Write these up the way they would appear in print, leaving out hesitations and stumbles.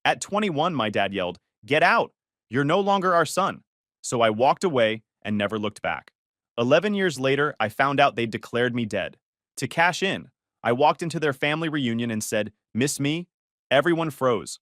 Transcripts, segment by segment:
At 21, my dad yelled, "Get out! You're no longer our son." So I walked away and never looked back. 11 years later, I found out they'd declared me dead. To cash in, I walked into their family reunion and said, "Miss me?" Everyone froze.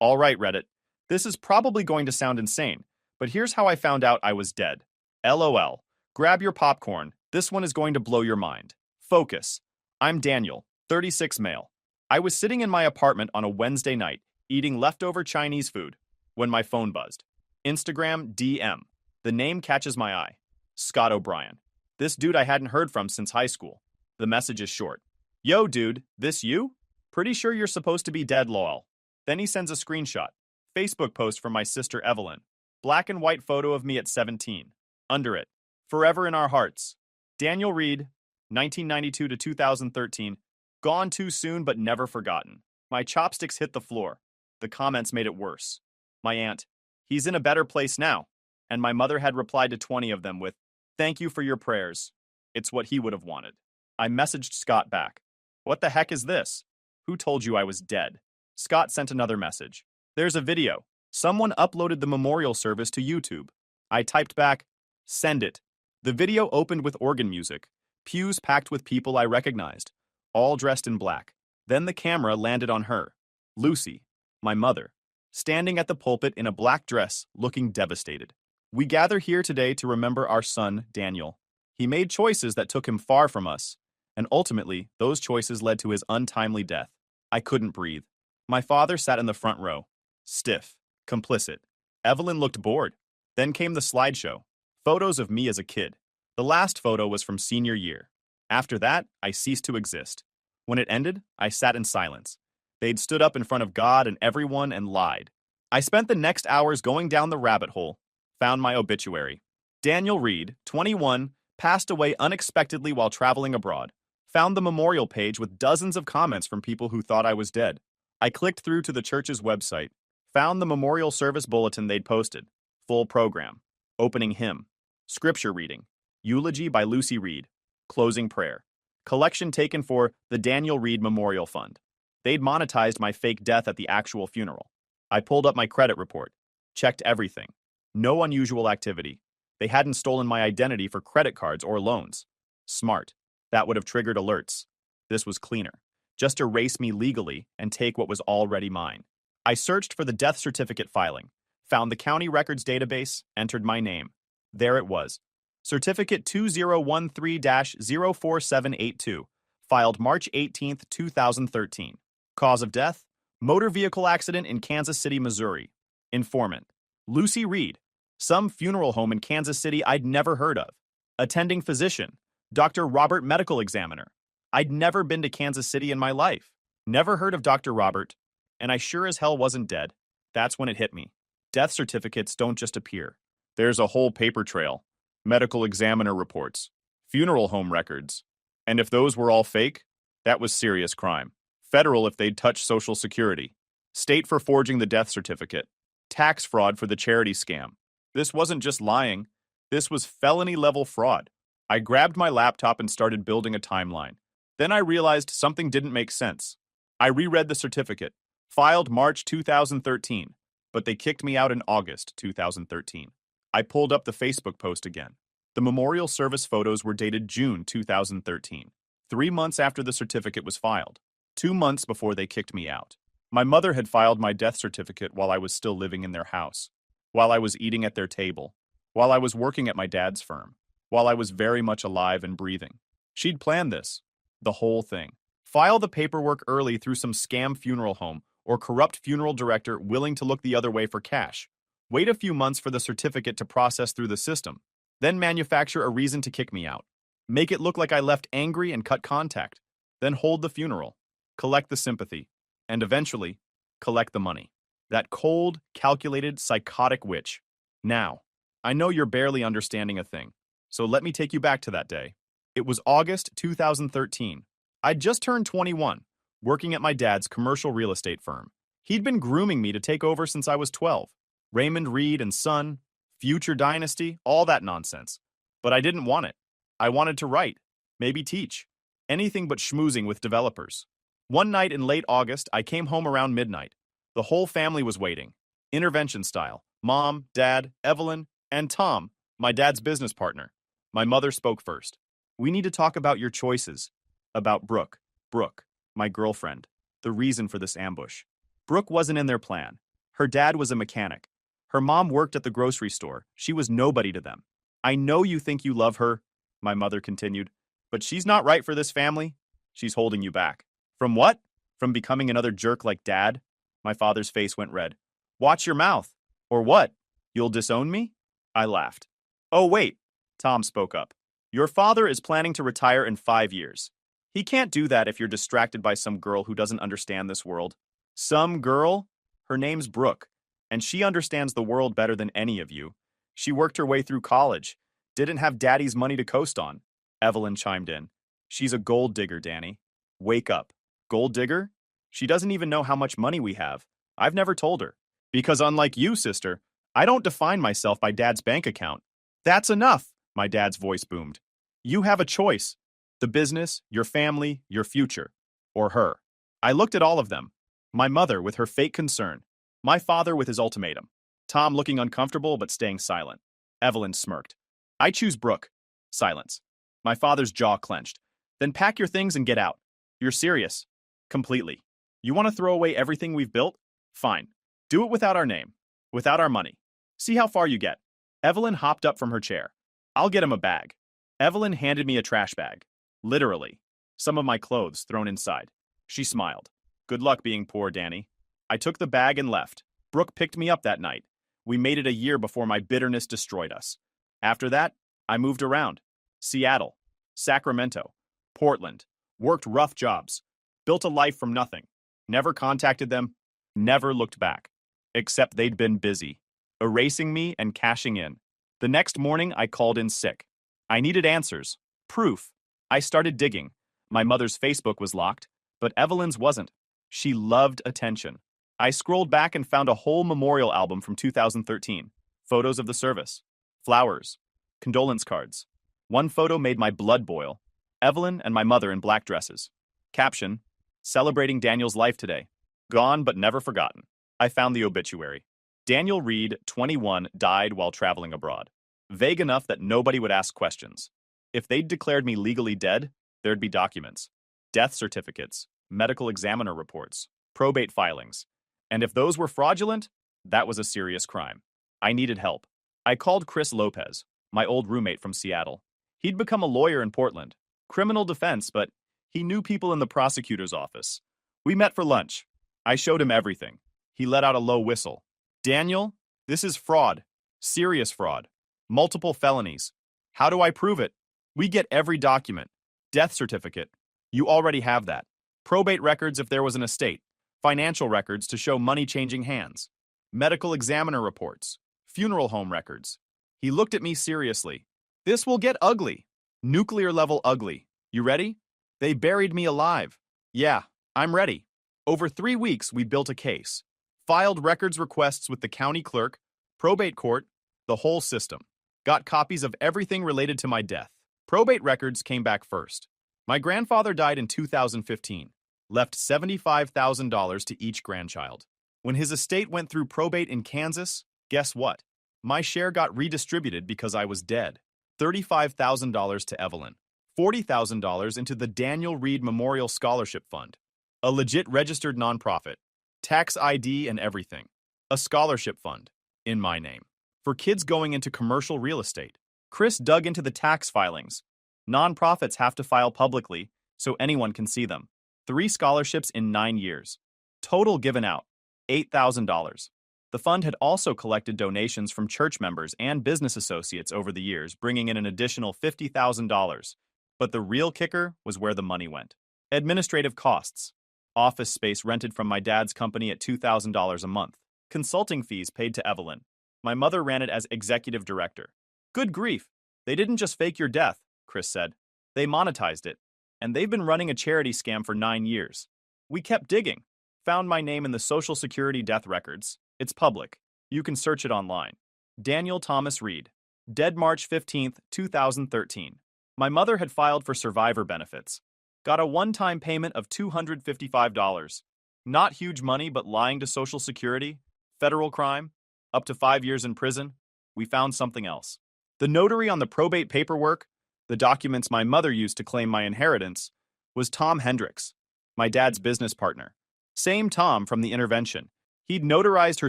All right, Reddit. This is probably going to sound insane, but here's how I found out I was dead. LOL. Grab your popcorn. This one is going to blow your mind. Focus. I'm Daniel, 36 male. I was sitting in my apartment on a Wednesday night, eating leftover Chinese food, when my phone buzzed. Instagram DM. The name catches my eye. Scott O'Brien. This dude I hadn't heard from since high school. The message is short. Yo, dude, this you? Pretty sure you're supposed to be dead, lol. Then he sends a screenshot. Facebook post from my sister Evelyn. Black and white photo of me at 17. Under it. Forever in our hearts. Daniel Reed, 1992 to 2013. Gone too soon but never forgotten. My chopsticks hit the floor. The comments made it worse. My aunt. He's in a better place now. And my mother had replied to 20 of them with, "Thank you for your prayers." It's what he would have wanted. I messaged Scott back. "What the heck is this? Who told you I was dead?" Scott sent another message. "There's a video. Someone uploaded the memorial service to YouTube." I typed back, "Send it." The video opened with organ music, pews packed with people I recognized, all dressed in black. Then the camera landed on her, Lucy, my mother, standing at the pulpit in a black dress, looking devastated. "We gather here today to remember our son, Daniel. He made choices that took him far from us, and ultimately, those choices led to his untimely death." I couldn't breathe. My father sat in the front row, stiff, complicit. Evelyn looked bored. Then came the slideshow. Photos of me as a kid. The last photo was from senior year. After that, I ceased to exist. When it ended, I sat in silence. They'd stood up in front of God and everyone and lied. I spent the next hours going down the rabbit hole. Found my obituary. Daniel Reed, 21, passed away unexpectedly while traveling abroad. Found the memorial page with dozens of comments from people who thought I was dead. I clicked through to the church's website. Found the memorial service bulletin they'd posted. Full program. Opening hymn. Scripture reading. Eulogy by Lucy Reed. Closing prayer. Collection taken for the Daniel Reed Memorial Fund. They'd monetized my fake death at the actual funeral. I pulled up my credit report. Checked everything. No unusual activity. They hadn't stolen my identity for credit cards or loans. Smart. That would have triggered alerts. This was cleaner. Just erase me legally and take what was already mine. I searched for the death certificate filing. Found the county records database, entered my name. There it was. Certificate 2013-04782, filed March 18, 2013. Cause of death? Motor vehicle accident in Kansas City, Missouri. Informant: Lucy Reed. Some funeral home in Kansas City I'd never heard of. Attending physician: Dr. Robert, medical examiner. I'd never been to Kansas City in my life. Never heard of Dr. Robert, and I sure as hell wasn't dead. That's when it hit me. Death certificates don't just appear. There's a whole paper trail. Medical examiner reports. Funeral home records. And if those were all fake, that was serious crime. Federal if they'd touched Social Security. State for forging the death certificate. Tax fraud for the charity scam. This wasn't just lying. This was felony-level fraud. I grabbed my laptop and started building a timeline. Then I realized something didn't make sense. I reread the certificate. Filed March 2013, but they kicked me out in August 2013. I pulled up the Facebook post again. The memorial service photos were dated June 2013, 3 months after the certificate was filed, 2 months before they kicked me out. My mother had filed my death certificate while I was still living in their house, while I was eating at their table, while I was working at my dad's firm, while I was very much alive and breathing. She'd planned this, the whole thing. File the paperwork early through some scam funeral home or corrupt funeral director willing to look the other way for cash. Wait a few months for the certificate to process through the system. Then manufacture a reason to kick me out. Make it look like I left angry and cut contact. Then hold the funeral. Collect the sympathy. And eventually, collect the money. That cold, calculated, psychotic witch. Now, I know you're barely understanding a thing, so let me take you back to that day. It was August 2013. I'd just turned 21, working at my dad's commercial real estate firm. He'd been grooming me to take over since I was 12. Raymond Reed and Son, future dynasty, all that nonsense. But I didn't want it. I wanted to write, maybe teach. Anything but schmoozing with developers. One night in late August, I came home around midnight. The whole family was waiting. Intervention style. Mom, Dad, Evelyn, and Tom, my dad's business partner. My mother spoke first. We need to talk about your choices. About Brooke. Brooke, my girlfriend. The reason for this ambush. Brooke wasn't in their plan. Her dad was a mechanic. Her mom worked at the grocery store. She was nobody to them. I know you think you love her, my mother continued, but she's not right for this family. She's holding you back. From what? From becoming another jerk like Dad? My father's face went red. Watch your mouth. Or what? You'll disown me? I laughed. Oh, wait, Tom spoke up. Your father is planning to retire in 5 years. He can't do that if you're distracted by some girl who doesn't understand this world. Some girl? Her name's Brooke, and she understands the world better than any of you. She worked her way through college, didn't have daddy's money to coast on. Evelyn chimed in. She's a gold digger, Danny. Wake up. Gold digger? She doesn't even know how much money we have. I've never told her. Because unlike you, sister, I don't define myself by dad's bank account. That's enough, my dad's voice boomed. You have a choice. The business, your family, your future. Or her. I looked at all of them. My mother with her fake concern. My father with his ultimatum. Tom looking uncomfortable but staying silent. Evelyn smirked. I choose Brooke. Silence. My father's jaw clenched. Then pack your things and get out. You're serious. Completely. You want to throw away everything we've built? Fine. Do it without our name. Without our money. See how far you get. Evelyn hopped up from her chair. I'll get him a bag. Evelyn handed me a trash bag. Literally. Some of my clothes thrown inside. She smiled. Good luck being poor, Danny. I took the bag and left. Brooke picked me up that night. We made it a year before my bitterness destroyed us. After that, I moved around. Seattle, Sacramento, Portland, worked rough jobs, built a life from nothing, never contacted them, never looked back. Except they'd been busy, erasing me and cashing in. The next morning, I called in sick. I needed answers, proof. I started digging. My mother's Facebook was locked, but Evelyn's wasn't. She loved attention. I scrolled back and found a whole memorial album from 2013. Photos of the service. Flowers. Condolence cards. One photo made my blood boil. Evelyn and my mother in black dresses. Caption, celebrating Daniel's life today. Gone but never forgotten. I found the obituary. Daniel Reed, 21, died while traveling abroad. Vague enough that nobody would ask questions. If they'd declared me legally dead, there'd be documents. Death certificates, medical examiner reports, probate filings. And if those were fraudulent, that was a serious crime. I needed help. I called Chris Lopez, my old roommate from Seattle. He'd become a lawyer in Portland, criminal defense, but he knew people in the prosecutor's office. We met for lunch. I showed him everything. He let out a low whistle. Daniel, this is fraud. Serious fraud. Multiple felonies. How do I prove it? We get every document. Death certificate. You already have that. Probate records if there was an estate. Financial records to show money changing hands. Medical examiner reports. Funeral home records. He looked at me seriously. This will get ugly. Nuclear level ugly. You ready? They buried me alive. Yeah, I'm ready. Over 3 weeks, we built a case. Filed records requests with the county clerk, probate court, the whole system. Got copies of everything related to my death. Probate records came back first. My grandfather died in 2015. Left $75,000 to each grandchild. When his estate went through probate in Kansas, guess what? My share got redistributed because I was dead. $35,000 to Evelyn. $40,000 into the Daniel Reed Memorial Scholarship Fund. A legit registered nonprofit. Tax ID and everything. A scholarship fund. In my name. For kids going into commercial real estate. Chris dug into the tax filings. Nonprofits have to file publicly so anyone can see them. 3 scholarships in 9 years. Total given out, $8,000. The fund had also collected donations from church members and business associates over the years, bringing in an additional $50,000. But the real kicker was where the money went. Administrative costs. Office space rented from my dad's company at $2,000 a month. Consulting fees paid to Evelyn. My mother ran it as executive director. Good grief. They didn't just fake your death, Chris said. They monetized it. And they've been running a charity scam for 9 years. We kept digging. Found my name in the Social Security death records. It's public. You can search it online. Daniel Thomas Reed. Dead March 15th, 2013. My mother had filed for survivor benefits. Got a one-time payment of $255. Not huge money, but lying to Social Security, federal crime, up to 5 years in prison. We found something else. The notary on the probate paperwork, the documents my mother used to claim my inheritance, was Tom Hendricks, my dad's business partner. Same Tom from the intervention. He'd notarized her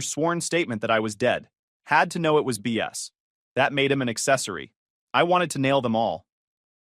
sworn statement that I was dead. Had to know it was BS. That made him an accessory. I wanted to nail them all.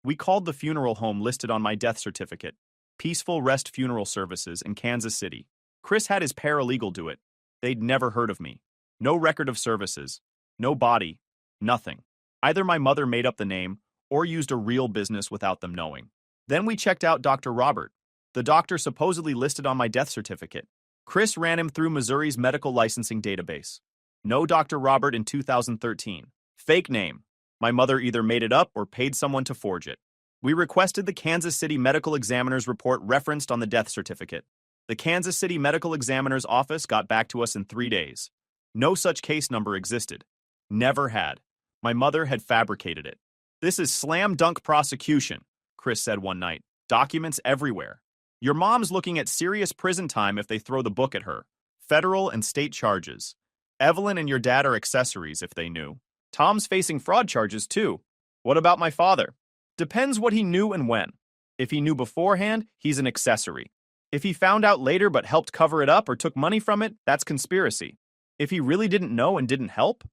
We called the funeral home listed on my death certificate Peaceful Rest Funeral Services in Kansas City. Chris had his paralegal do it. They'd never heard of me. No record of services. No body. Nothing. Either my mother made up the name or used a real business without them knowing. Then we checked out Dr. Robert, the doctor supposedly listed on my death certificate. Chris ran him through Missouri's medical licensing database. No Dr. Robert in 2013. Fake name. My mother either made it up or paid someone to forge it. We requested the Kansas City Medical Examiner's report referenced on the death certificate. The Kansas City Medical Examiner's office got back to us in 3 days. No such case number existed. Never had. My mother had fabricated it. This is slam dunk prosecution, Chris said one night. Documents everywhere. Your mom's looking at serious prison time if they throw the book at her. Federal and state charges. Evelyn and your dad are accessories if they knew. Tom's facing fraud charges too. What about my father? Depends what he knew and when. If he knew beforehand, he's an accessory. If he found out later but helped cover it up or took money from it, that's conspiracy. If he really didn't know and didn't help,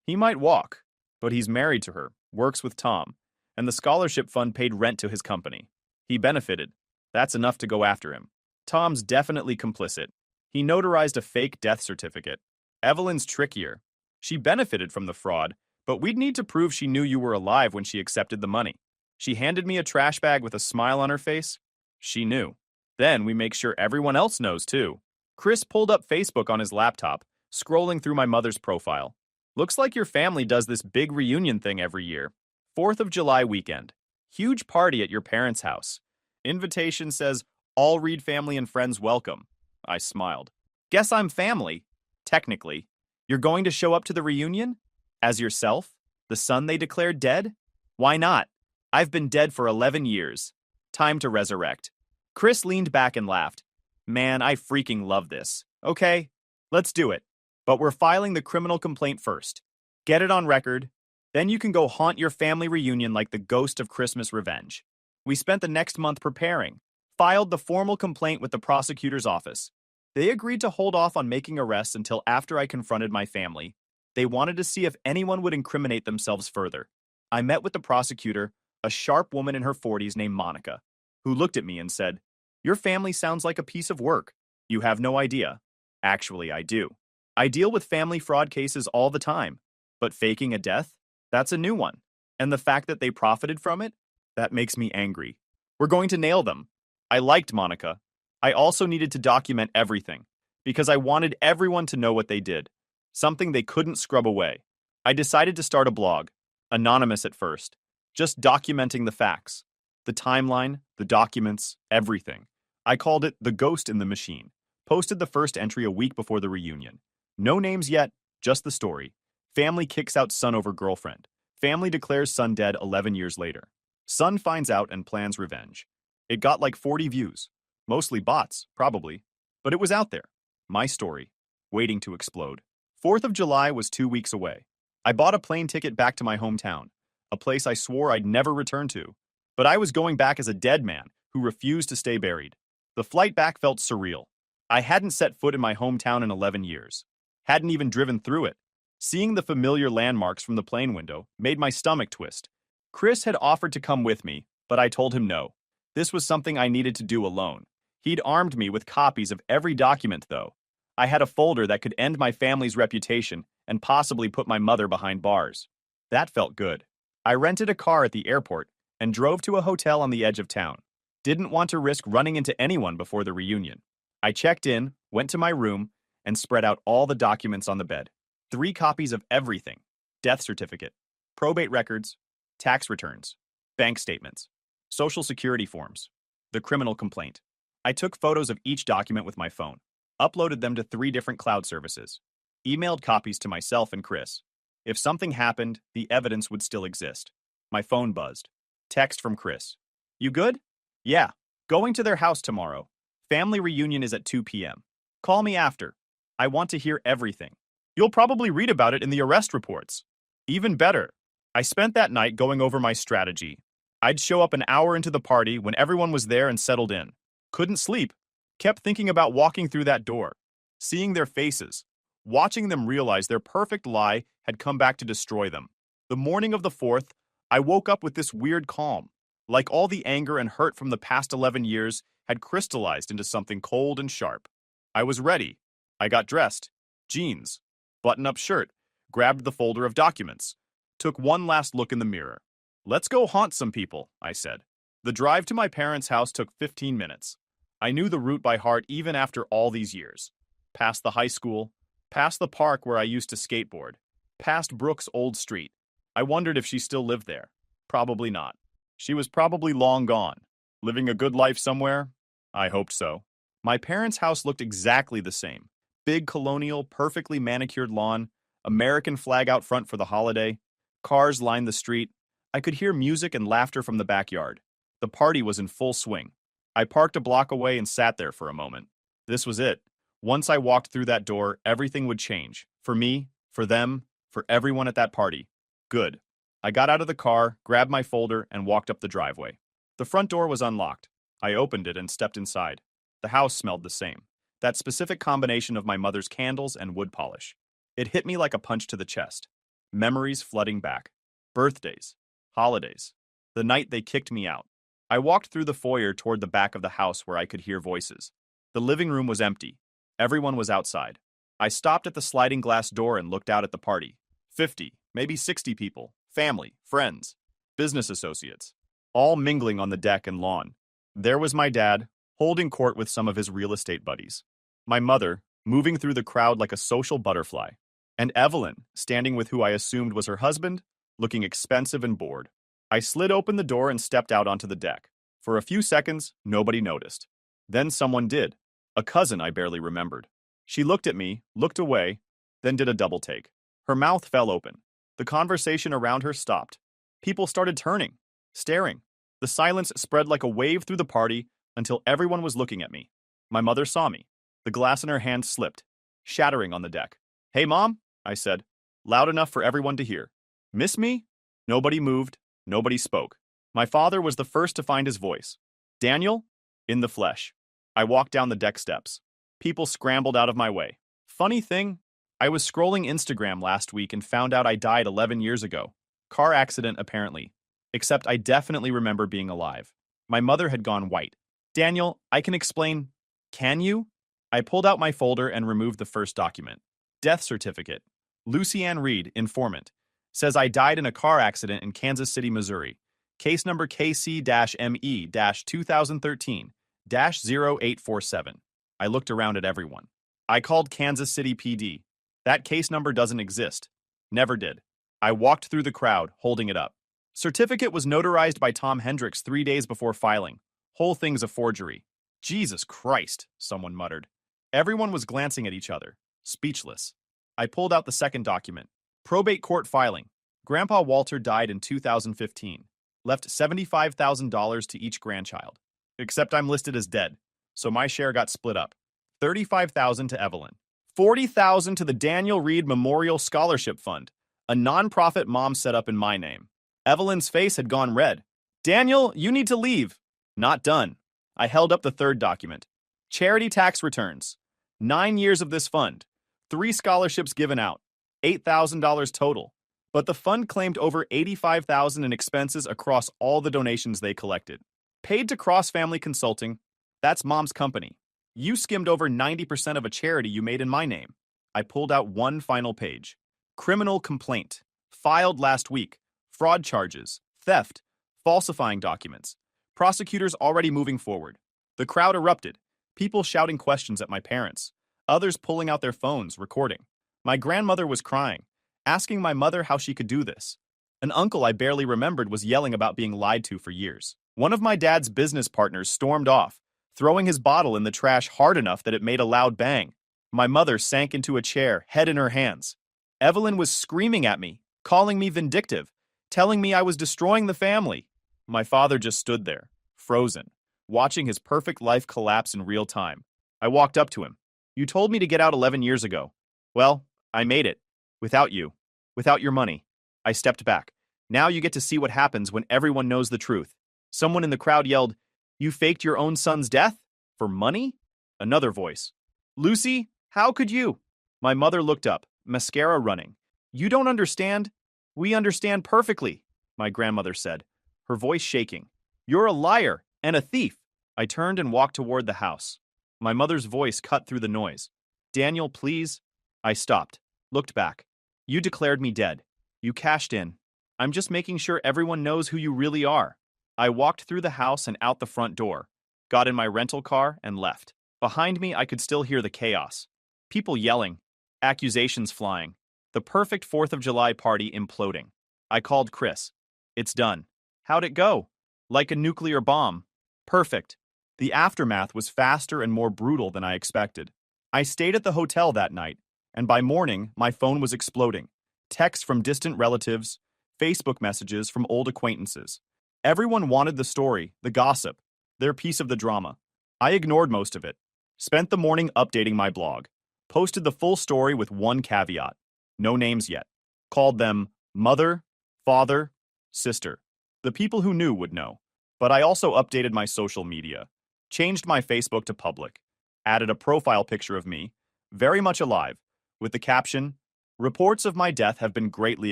he might walk. But he's married to her, works with Tom, and the scholarship fund paid rent to his company. He benefited. That's enough to go after him. Tom's definitely complicit. He notarized a fake death certificate. Evelyn's trickier. She benefited from the fraud, but we'd need to prove she knew you were alive when she accepted the money. She handed me a trash bag with a smile on her face. She knew. Then we make sure everyone else knows too. Chris pulled up Facebook on his laptop, scrolling through my mother's profile. Looks like your family does this big reunion thing every year. 4th of July weekend. Huge party at your parents' house. Invitation says, all Reed family and friends welcome. I smiled. Guess I'm family. Technically. You're going to show up to the reunion? As yourself? The son they declared dead? Why not? I've been dead for 11 years. Time to resurrect. Chris leaned back and laughed. Man, I freaking love this. Okay, let's do it. But we're filing the criminal complaint first. Get it on record. Then you can go haunt your family reunion like the ghost of Christmas revenge. We spent the next month preparing. Filed the formal complaint with the prosecutor's office. They agreed to hold off on making arrests until after I confronted my family. They wanted to see if anyone would incriminate themselves further. I met with the prosecutor, a sharp woman in her 40s named Monica, who looked at me and said, your family sounds like a piece of work. You have no idea. Actually, I do. I deal with family fraud cases all the time. But faking a death? That's a new one. And the fact that they profited from it? That makes me angry. We're going to nail them. I liked Monica. I also needed to document everything, because I wanted everyone to know what they did. Something they couldn't scrub away. I decided to start a blog, anonymous at first, just documenting the facts. The timeline, the documents, everything. I called it The Ghost in the Machine. Posted the first entry a week before the reunion. No names yet, just the story. Family kicks out son over girlfriend. Family declares son dead 11 years later. Son finds out and plans revenge. It got like 40 views. Mostly bots, probably. But it was out there. My story. Waiting to explode. 4th of July was 2 weeks away. I bought a plane ticket back to my hometown, a place I swore I'd never return to. But I was going back as a dead man who refused to stay buried. The flight back felt surreal. I hadn't set foot in my hometown in 11 years. Hadn't even driven through it. Seeing the familiar landmarks from the plane window made my stomach twist. Chris had offered to come with me, but I told him no. This was something I needed to do alone. He'd armed me with copies of every document, though. I had a folder that could end my family's reputation and possibly put my mother behind bars. That felt good. I rented a car at the airport and drove to a hotel on the edge of town. Didn't want to risk running into anyone before the reunion. I checked in, went to my room, and spread out all the documents on the bed. 3 copies of everything. Death certificate, probate records, tax returns, bank statements, social security forms, the criminal complaint. I took photos of each document with my phone, uploaded them to 3 different cloud services, emailed copies to myself and Chris. If something happened, the evidence would still exist. My phone buzzed. Text from Chris. You good? Yeah. Going to their house tomorrow. Family reunion is at 2 p.m. Call me after. I want to hear everything. You'll probably read about it in the arrest reports. Even better, I spent that night going over my strategy. I'd show up an hour into the party when everyone was there and settled in. Couldn't sleep. Kept thinking about walking through that door, seeing their faces, watching them realize their perfect lie had come back to destroy them. The morning of the 4th, I woke up with this weird calm, like all the anger and hurt from the past 11 years had crystallized into something cold and sharp. I was ready. I got dressed. Jeans, button-up shirt, grabbed the folder of documents, took one last look in the mirror. Let's go haunt some people, I said. The drive to my parents' house took 15 minutes. I knew the route by heart even after all these years. Past the high school, past the park where I used to skateboard, past Brooke's old street. I wondered if she still lived there. Probably not. She was probably long gone. Living a good life somewhere? I hoped so. My parents' house looked exactly the same. Big colonial, perfectly manicured lawn, American flag out front for the holiday. Cars lined the street. I could hear music and laughter from the backyard. The party was in full swing. I parked a block away and sat there for a moment. This was it. Once I walked through that door, everything would change. For me, for them, for everyone at that party. Good. I got out of the car, grabbed my folder, and walked up the driveway. The front door was unlocked. I opened it and stepped inside. The house smelled the same. That specific combination of my mother's candles and wood polish. It hit me like a punch to the chest. Memories flooding back. Birthdays. Holidays. The night they kicked me out. I walked through the foyer toward the back of the house where I could hear voices. The living room was empty. Everyone was outside. I stopped at the sliding glass door and looked out at the party. 50, maybe 60 people. Family, friends, business associates. All mingling on the deck and lawn. There was my dad, holding court with some of his real estate buddies. My mother, moving through the crowd like a social butterfly. And Evelyn, standing with who I assumed was her husband, looking expensive and bored. I slid open the door and stepped out onto the deck. For a few seconds, nobody noticed. Then someone did. A cousin I barely remembered. She looked at me, looked away, then did a double take. Her mouth fell open. The conversation around her stopped. People started turning, staring. The silence spread like a wave through the party until everyone was looking at me. My mother saw me. The glass in her hand slipped, shattering on the deck. "Hey, Mom," I said, loud enough for everyone to hear. "Miss me?" Nobody moved. Nobody spoke. My father was the first to find his voice. "Daniel?" In the flesh. I walked down the deck steps. People scrambled out of my way. Funny thing, I was scrolling Instagram last week and found out I died 11 years ago. Car accident, apparently. Except I definitely remember being alive. My mother had gone white. "Daniel, I can explain." "Can you?" I pulled out my folder and removed the first document. Death certificate. Lucy Ann Reed, informant. Says I died in a car accident in Kansas City, Missouri. Case number KC-ME-2013-0847. I looked around at everyone. I called Kansas City PD. That case number doesn't exist. Never did. I walked through the crowd, holding it up. Certificate was notarized by Tom Hendricks 3 days before filing. Whole thing's a forgery. Jesus Christ, someone muttered. Everyone was glancing at each other, speechless. I pulled out the second document. Probate court filing. Grandpa Walter died in 2015. Left $75,000 to each grandchild. Except I'm listed as dead, so my share got split up. $35,000 to Evelyn. $40,000 to the Daniel Reed Memorial Scholarship Fund, a nonprofit Mom set up in my name. Evelyn's face had gone red. "Daniel, you need to leave." Not done. I held up the third document. Charity tax returns. 9 years of this fund. 3 scholarships given out. $8,000 total. But the fund claimed over $85,000 in expenses across all the donations they collected. Paid to Cross Family Consulting. That's Mom's company. You skimmed over 90% of a charity you made in my name. I pulled out one final page. Criminal complaint. Filed last week. Fraud charges. Theft. Falsifying documents. Prosecutors already moving forward. The crowd erupted. People shouting questions at my parents. Others pulling out their phones, recording. My grandmother was crying, asking my mother how she could do this. An uncle I barely remembered was yelling about being lied to for years. One of my dad's business partners stormed off, throwing his bottle in the trash hard enough that it made a loud bang. My mother sank into a chair, head in her hands. Evelyn was screaming at me, calling me vindictive, telling me I was destroying the family. My father just stood there, frozen, watching his perfect life collapse in real time. I walked up to him. You told me to get out 11 years ago. Well, I made it. Without you. Without your money. I stepped back. Now you get to see what happens when everyone knows the truth. Someone in the crowd yelled, "You faked your own son's death? For money?" Another voice, "Lucy, how could you?" My mother looked up, mascara running. "You don't understand? We understand perfectly," my grandmother said, her voice shaking. "You're a liar and a thief." I turned and walked toward the house. My mother's voice cut through the noise. "Daniel, please." I stopped, looked back. "You declared me dead. You cashed in. I'm just making sure everyone knows who you really are." I walked through the house and out the front door, got in my rental car, and left. Behind me, I could still hear the chaos. People yelling, accusations flying, the perfect 4th of July party imploding. I called Chris. "It's done." "How'd it go?" "Like a nuclear bomb." "Perfect." The aftermath was faster and more brutal than I expected. I stayed at the hotel that night, and by morning, my phone was exploding. Texts from distant relatives, Facebook messages from old acquaintances. Everyone wanted the story, the gossip, their piece of the drama. I ignored most of it. Spent the morning updating my blog. Posted the full story with one caveat. No names yet. Called them mother, father, sister. The people who knew would know. But I also updated my social media. Changed my Facebook to public. Added a profile picture of me, very much alive, with the caption, "Reports of my death have been greatly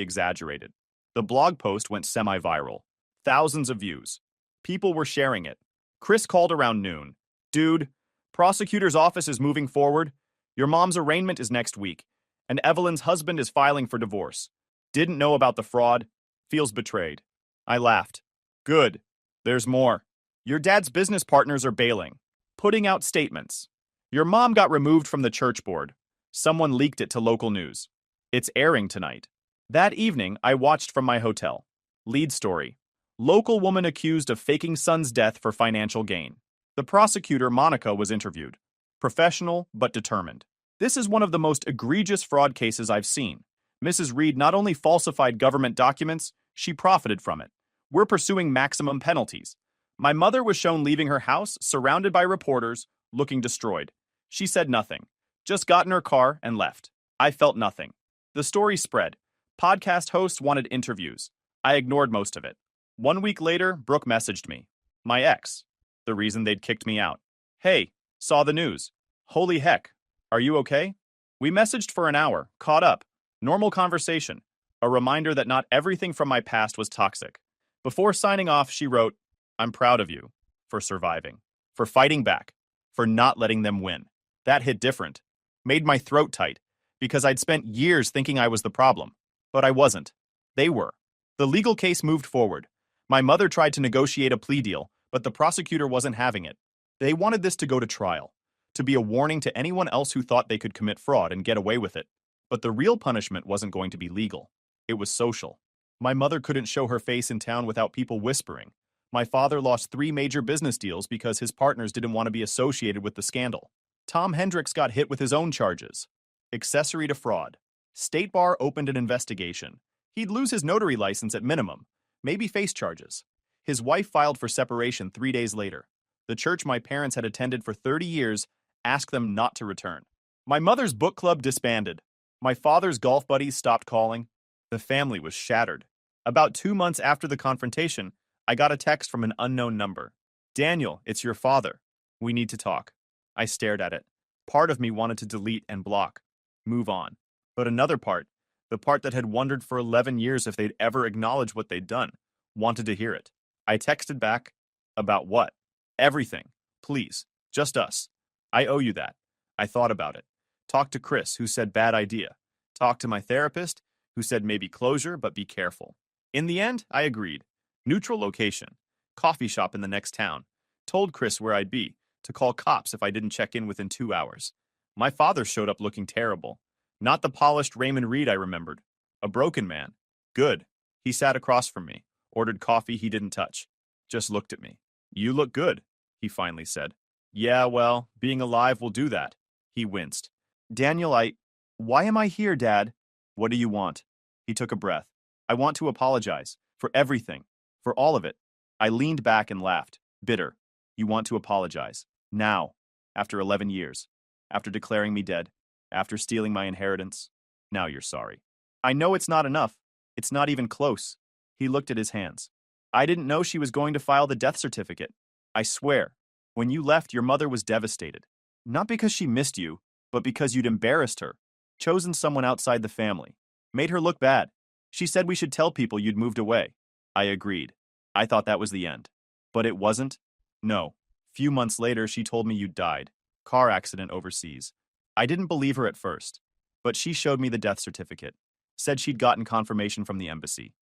exaggerated." The blog post went semi-viral. Thousands of views. People were sharing it. Chris called around noon. "Dude, prosecutor's office is moving forward. Your mom's arraignment is next week, and Evelyn's husband is filing for divorce. Didn't know about the fraud. Feels betrayed." I laughed. "Good. There's more. Your dad's business partners are bailing, putting out statements. Your mom got removed from the church board. Someone leaked it to local news. It's airing tonight." That evening, I watched from my hotel. Lead story. Local woman accused of faking son's death for financial gain. The prosecutor, Monica, was interviewed. Professional, but determined. "This is one of the most egregious fraud cases I've seen. Mrs. Reed not only falsified government documents, she profited from it. We're pursuing maximum penalties." My mother was shown leaving her house, surrounded by reporters, looking destroyed. She said nothing, just got in her car and left. I felt nothing. The story spread. Podcast hosts wanted interviews. I ignored most of it. 1 week later, Brooke messaged me. My ex. The reason they'd kicked me out. "Hey, saw the news. Holy heck. Are you okay?" We messaged for an hour, caught up. Normal conversation. A reminder that not everything from my past was toxic. Before signing off, she wrote, "I'm proud of you. For surviving. For fighting back. For not letting them win." That hit different. Made my throat tight. Because I'd spent years thinking I was the problem. But I wasn't. They were. The legal case moved forward. My mother tried to negotiate a plea deal, but the prosecutor wasn't having it. They wanted this to go to trial, to be a warning to anyone else who thought they could commit fraud and get away with it. But the real punishment wasn't going to be legal. It was social. My mother couldn't show her face in town without people whispering. My father lost 3 major business deals because his partners didn't want to be associated with the scandal. Tom Hendricks got hit with his own charges. Accessory to fraud. State Bar opened an investigation. He'd lose his notary license at minimum, maybe face charges. His wife filed for separation 3 days later. The church my parents had attended for 30 years asked them not to return. My mother's book club disbanded. My father's golf buddies stopped calling. The family was shattered. About 2 months after the confrontation, I got a text from an unknown number. "Daniel, it's your father. We need to talk." I stared at it. Part of me wanted to delete and block. Move on. But another part, the part that had wondered for 11 years if they'd ever acknowledge what they'd done, wanted to hear it. I texted back, "About what?" "Everything. Please. Just us. I owe you that." I thought about it. Talked to Chris, who said bad idea. Talked to my therapist, who said maybe closure, but be careful. In the end, I agreed. Neutral location. Coffee shop in the next town. Told Chris where I'd be, to call cops if I didn't check in within 2 hours. My father showed up looking terrible. Not the polished Raymond Reed I remembered. A broken man. Good. He sat across from me, ordered coffee he didn't touch. Just looked at me. "You look good," he finally said. "Yeah, well, being alive will do that." He winced. "Daniel, Why am I here, Dad?" "What do you want?" He took a breath. "I want to apologize. For everything. For all of it." I leaned back and laughed, bitter. "You want to apologize. Now. After 11 years. after declaring me dead, after stealing my inheritance. Now you're sorry. I know it's not enough. It's not even close. He looked at his hands. I didn't know she was going to file the death certificate. I swear, when you left, your mother was devastated. Not because she missed you, but because you'd embarrassed her, chosen someone outside the family, made her look bad. She said we should tell people you'd moved away. I agreed. I thought that was the end. But it wasn't. No. Few months later, she told me you'd died. Car accident overseas. I didn't believe her at first, but she showed me the death certificate. Said she'd gotten confirmation from the embassy.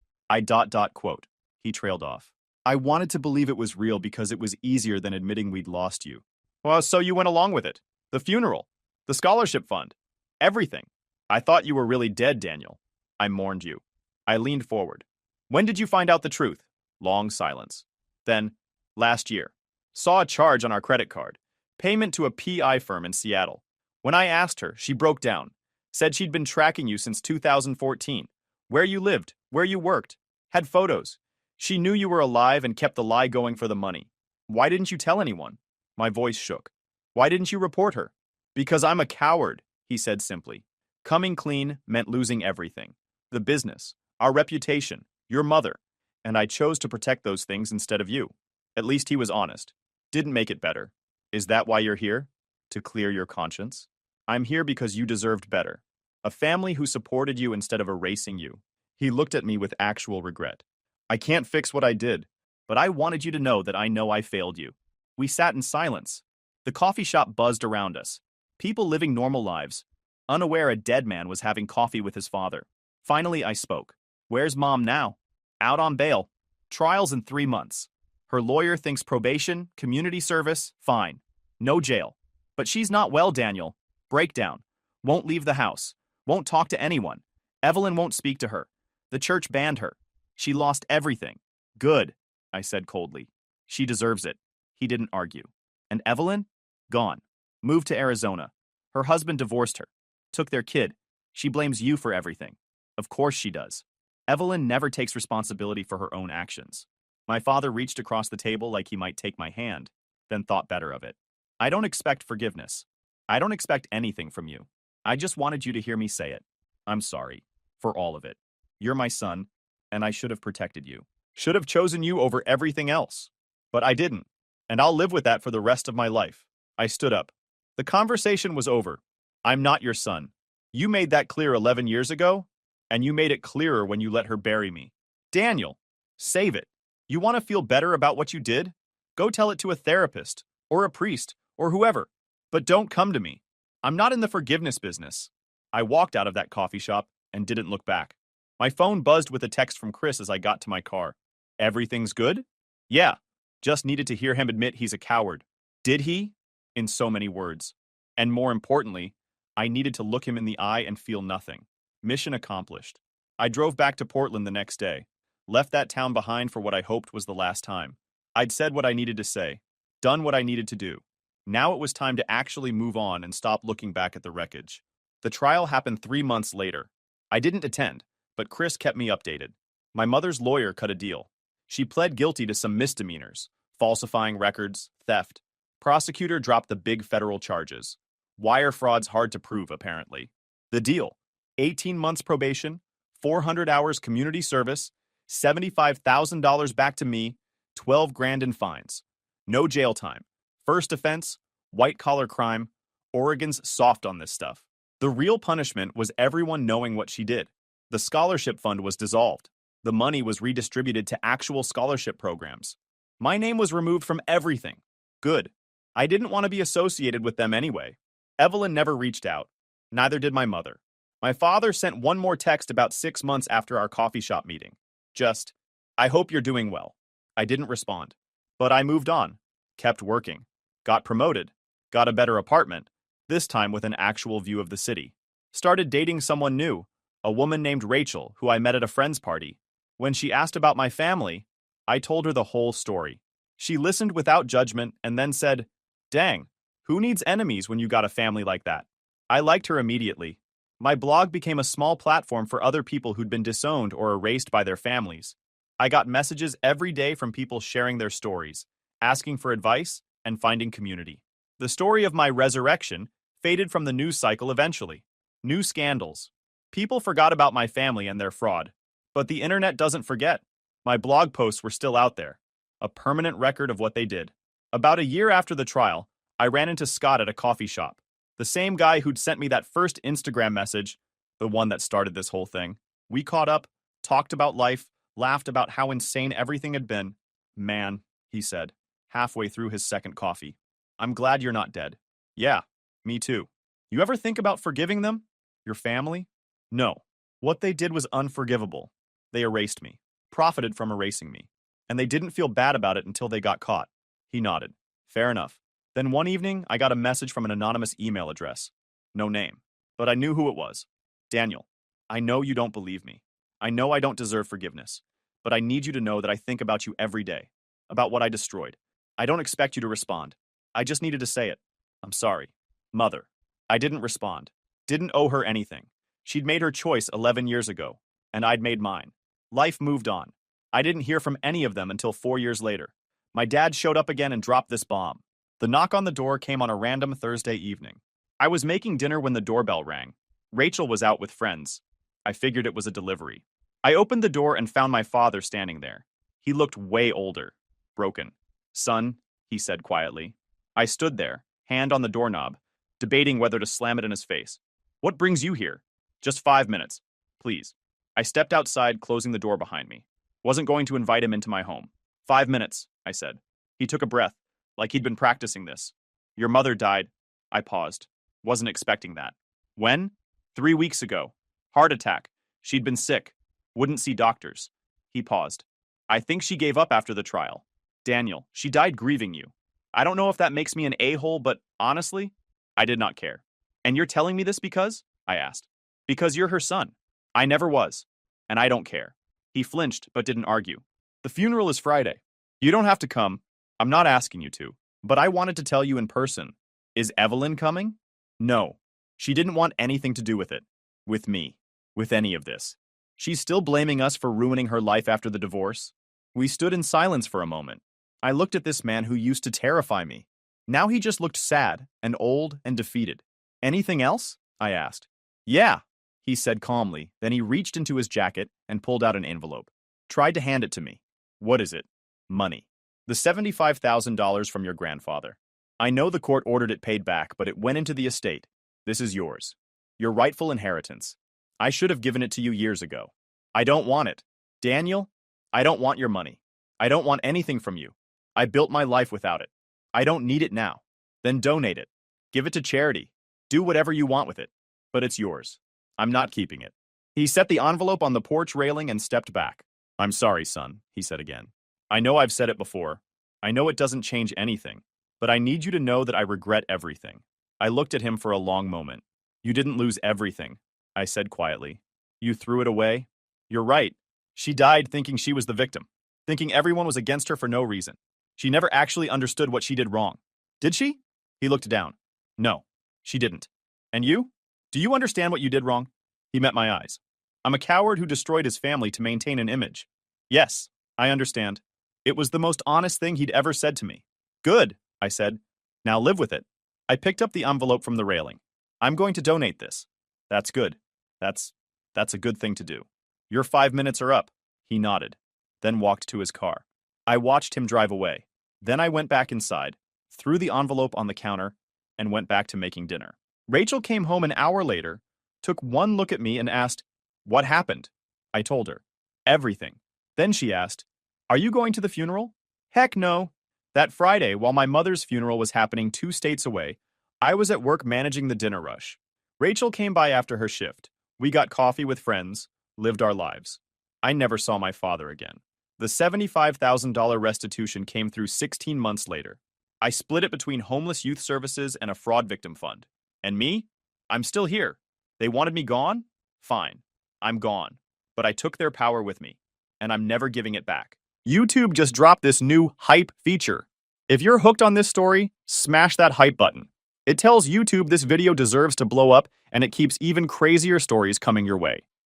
Quote. He trailed off. I wanted to believe it was real because it was easier than admitting we'd lost you. Well, so you went along with it. The funeral. The scholarship fund. Everything. I thought you were really dead, Daniel. I mourned you. I leaned forward. When did you find out the truth? Long silence. Then, last year. Saw a charge on our credit card. Payment to a PI firm in Seattle. When I asked her, she broke down. Said she'd been tracking you since 2014. Where you lived, where you worked. Had photos. She knew you were alive and kept the lie going for the money. Why didn't you tell anyone? My voice shook. Why didn't you report her? Because I'm a coward, he said simply. Coming clean meant losing everything. The business, our reputation, your mother. And I chose to protect those things instead of you. At least he was honest. Didn't make it better. Is that why you're here? To clear your conscience? I'm here because you deserved better. A family who supported you instead of erasing you. He looked at me with actual regret. I can't fix what I did, but I wanted you to know that I know I failed you. We sat in silence. The coffee shop buzzed around us. People living normal lives, unaware a dead man was having coffee with his father. Finally, I spoke. Where's Mom now? Out on bail. Trials in 3 months. Her lawyer thinks probation, community service, fine. No jail. But she's not well, Daniel. Breakdown. Won't leave the house. Won't talk to anyone. Evelyn won't speak to her. The church banned her. She lost everything. Good, I said coldly. She deserves it. He didn't argue. And Evelyn? Gone. Moved to Arizona. Her husband divorced her. Took their kid. She blames you for everything. Of course she does. Evelyn never takes responsibility for her own actions. My father reached across the table like he might take my hand, then thought better of it. I don't expect forgiveness. I don't expect anything from you. I just wanted you to hear me say it. I'm sorry. For all of it. You're my son, and I should have protected you. Should have chosen you over everything else. But I didn't, and I'll live with that for the rest of my life. I stood up. The conversation was over. I'm not your son. You made that clear 11 years ago, and you made it clearer when you let her bury me. Daniel, save it. You want to feel better about what you did? Go tell it to a therapist, or a priest, or whoever. But don't come to me. I'm not in the forgiveness business. I walked out of that coffee shop and didn't look back. My phone buzzed with a text from Chris as I got to my car. Everything's good? Yeah. Just needed to hear him admit he's a coward. Did he? In so many words. And more importantly, I needed to look him in the eye and feel nothing. Mission accomplished. I drove back to Portland the next day. Left that town behind for what I hoped was the last time. I'd said what I needed to say. Done what I needed to do. Now it was time to actually move on and stop looking back at the wreckage. The trial happened 3 months later. I didn't attend, but Chris kept me updated. My mother's lawyer cut a deal. She pled guilty to some misdemeanors, falsifying records, theft. Prosecutor dropped the big federal charges. Wire fraud's hard to prove, apparently. The deal: 18 months probation, 400 hours community service, $75,000 back to me, 12 grand in fines. No jail time. First offense, white-collar crime. Oregon's soft on this stuff. The real punishment was everyone knowing what she did. The scholarship fund was dissolved. The money was redistributed to actual scholarship programs. My name was removed from everything. Good. I didn't want to be associated with them anyway. Evelyn never reached out. Neither did my mother. My father sent one more text about 6 months after our coffee shop meeting. Just, I hope you're doing well. I didn't respond. But I moved on. Kept working. Got promoted. Got a better apartment. This time with an actual view of the city. Started dating someone new. A woman named Rachel, who I met at a friend's party. When she asked about my family, I told her the whole story. She listened without judgment and then said, "Dang, who needs enemies when you got a family like that?" I liked her immediately. My blog became a small platform for other people who'd been disowned or erased by their families. I got messages every day from people sharing their stories, asking for advice, and finding community. The story of my resurrection, faded from the news cycle eventually. New scandals. People forgot about my family and their fraud. But the internet doesn't forget. My blog posts were still out there. A permanent record of what they did. About a year after the trial, I ran into Scott at a coffee shop. The same guy who'd sent me that first Instagram message, the one that started this whole thing. We caught up, talked about life, laughed about how insane everything had been. Man, he said, halfway through his second coffee. I'm glad you're not dead. Yeah, me too. You ever think about forgiving them? Your family? No. What they did was unforgivable. They erased me, profited from erasing me. And they didn't feel bad about it until they got caught. He nodded. Fair enough. Then one evening, I got a message from an anonymous email address. No name. But I knew who it was. Daniel, I know you don't believe me. I know I don't deserve forgiveness. But I need you to know that I think about you every day. About what I destroyed. I don't expect you to respond. I just needed to say it. I'm sorry. Mother. I didn't respond. Didn't owe her anything. She'd made her choice 11 years ago. And I'd made mine. Life moved on. I didn't hear from any of them until 4 years later. My dad showed up again and dropped this bomb. The knock on the door came on a random Thursday evening. I was making dinner when the doorbell rang. Rachel was out with friends. I figured it was a delivery. I opened the door and found my father standing there. He looked way older. Broken. Son, he said quietly. I stood there, hand on the doorknob, debating whether to slam it in his face. What brings you here? Just 5 minutes. Please. I stepped outside, closing the door behind me. Wasn't going to invite him into my home. 5 minutes, I said. He took a breath, like he'd been practicing this. Your mother died. I paused. Wasn't expecting that. When? 3 weeks ago. Heart attack. She'd been sick. Wouldn't see doctors. He paused. I think she gave up after the trial. Daniel, she died grieving you. I don't know if that makes me an a-hole, but honestly, I did not care. And you're telling me this because? I asked. Because you're her son. I never was. And I don't care. He flinched, but didn't argue. The funeral is Friday. You don't have to come. I'm not asking you to. But I wanted to tell you in person. Is Evelyn coming? No. She didn't want anything to do with it. With me. With any of this. She's still blaming us for ruining her life after the divorce. We stood in silence for a moment. I looked at this man who used to terrify me. Now he just looked sad and old and defeated. Anything else? I asked. Yeah, he said calmly. Then he reached into his jacket and pulled out an envelope. Tried to hand it to me. What is it? Money. The $75,000 from your grandfather. I know the court ordered it paid back, but it went into the estate. This is yours. Your rightful inheritance. I should have given it to you years ago. I don't want it. Daniel, I don't want your money. I don't want anything from you. I built my life without it. I don't need it now. Then donate it. Give it to charity. Do whatever you want with it. But it's yours. I'm not keeping it. He set the envelope on the porch railing and stepped back. I'm sorry, son, he said again. I know I've said it before. I know it doesn't change anything. But I need you to know that I regret everything. I looked at him for a long moment. You didn't lose everything, I said quietly. You threw it away? You're right. She died thinking she was the victim. Thinking everyone was against her for no reason. She never actually understood what she did wrong. Did she? He looked down. No, she didn't. And you? Do you understand what you did wrong? He met my eyes. I'm a coward who destroyed his family to maintain an image. Yes, I understand. It was the most honest thing he'd ever said to me. Good, I said. Now live with it. I picked up the envelope from the railing. I'm going to donate this. That's good. That's a good thing to do. Your 5 minutes are up. He nodded, then walked to his car. I watched him drive away. Then I went back inside, threw the envelope on the counter, and went back to making dinner. Rachel came home an hour later, took one look at me and asked, What happened? I told her. Everything. Then she asked, Are you going to the funeral? Heck no. That Friday, while my mother's funeral was happening 2 states away, I was at work managing the dinner rush. Rachel came by after her shift. We got coffee with friends, lived our lives. I never saw my father again. The $75,000 restitution came through 16 months later. I split it between homeless youth services and a fraud victim fund. And me? I'm still here. They wanted me gone? Fine. I'm gone. But I took their power with me. And I'm never giving it back. YouTube just dropped this new hype feature. If you're hooked on this story, smash that hype button. It tells YouTube this video deserves to blow up, and it keeps even crazier stories coming your way.